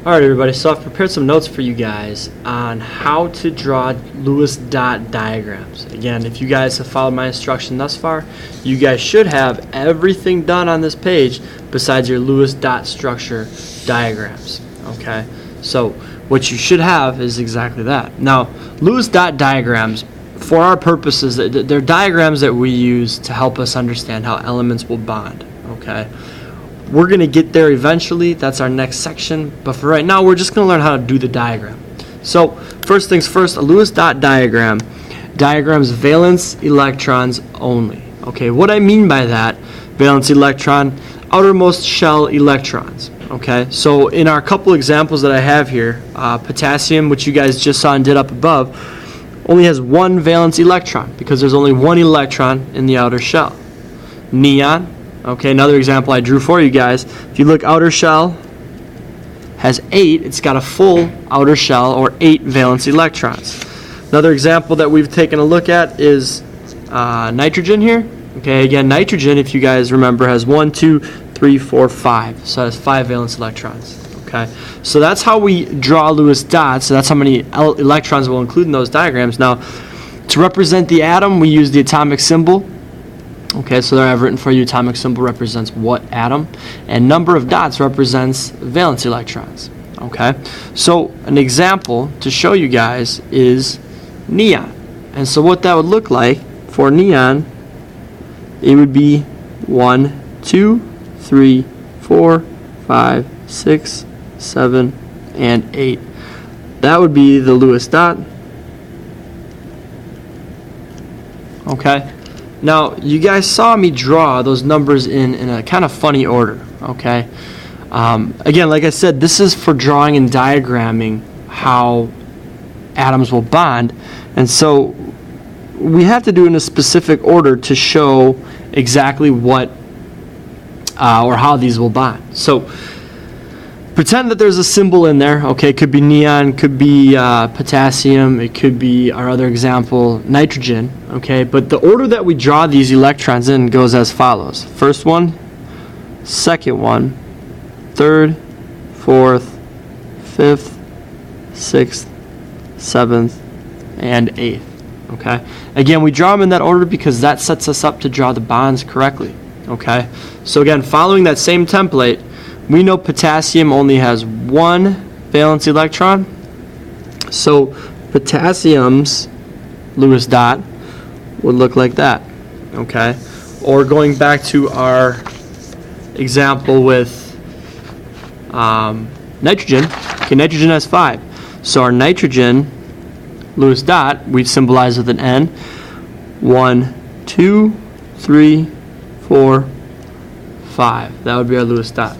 Alright everybody, so I've prepared some notes for you guys on how to draw Lewis dot diagrams. Again, if you guys have followed my instruction thus far, you guys should have everything done on this page besides your Lewis dot structure diagrams. Okay, so what you should have is exactly that. Now, Lewis dot diagrams, for our purposes, they're diagrams that we use to help us understand how elements will bond. Okay. We're going to get there eventually. That's our next section. But for right now, we're just going to learn how to do the diagram. So first things first, a Lewis dot diagram diagrams valence electrons only. Okay, what I mean by that, valence electron, outermost shell electrons. Okay, so in our couple examples that I have here, potassium, which you guys just saw and did up above, only has one valence electron because there's only one electron in the outer shell. Neon, okay, another example I drew for you guys. If you look, outer shell has 8. It's got a full outer shell, or 8 valence electrons. Another example that we've taken a look at is nitrogen here. Okay, again, nitrogen, if you guys remember, has 1, 2, 3, 4, 5. So it has 5 valence electrons. Okay, so that's how we draw Lewis dots. So that's how many electrons we'll include in those diagrams. Now, to represent the atom, we use the atomic symbol. Okay, so there I've written for you, atomic symbol represents what atom, and number of dots represents valence electrons. Okay, so an example to show you guys is neon. And so what that would look like for neon, it would be 1, 2, 3, 4, 5, 6, 7, and 8. That would be the Lewis dot. Okay. Now, you guys saw me draw those numbers in a kind of funny order, okay? Again, like I said, this is for drawing and diagramming how atoms will bond, and so we have to do it in a specific order to show exactly what or how these will bond. So, pretend that there's a symbol in there, okay? It could be neon, could be potassium, it could be our other example, nitrogen, okay? But the order that we draw these electrons in goes as follows. First one, second one, third, fourth, fifth, sixth, seventh, and eighth, okay? Again, we draw them in that order because that sets us up to draw the bonds correctly, okay? So again, following that same template, we know potassium only has one valence electron, so potassium's Lewis dot would look like that, okay? Or going back to our example with nitrogen, okay, nitrogen has 5. So our nitrogen Lewis dot, we've symbolized with an N. 1, 2, 3, 4, 5. That would be our Lewis dot.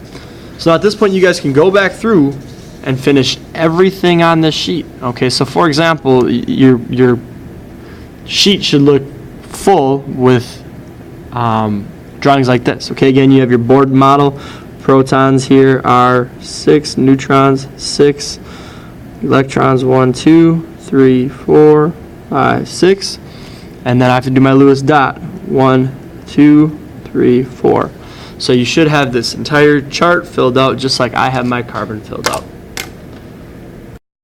So at this point, you guys can go back through and finish everything on this sheet. Okay, so for example, your sheet should look full with drawings like this. Okay, again, you have your board model. Protons here are 6, neutrons 6, electrons 1, 2, 3, 4, 5, 6, and then I have to do my Lewis dot. 1, 2, 3, 4. So you should have this entire chart filled out just like I have my carbon filled out.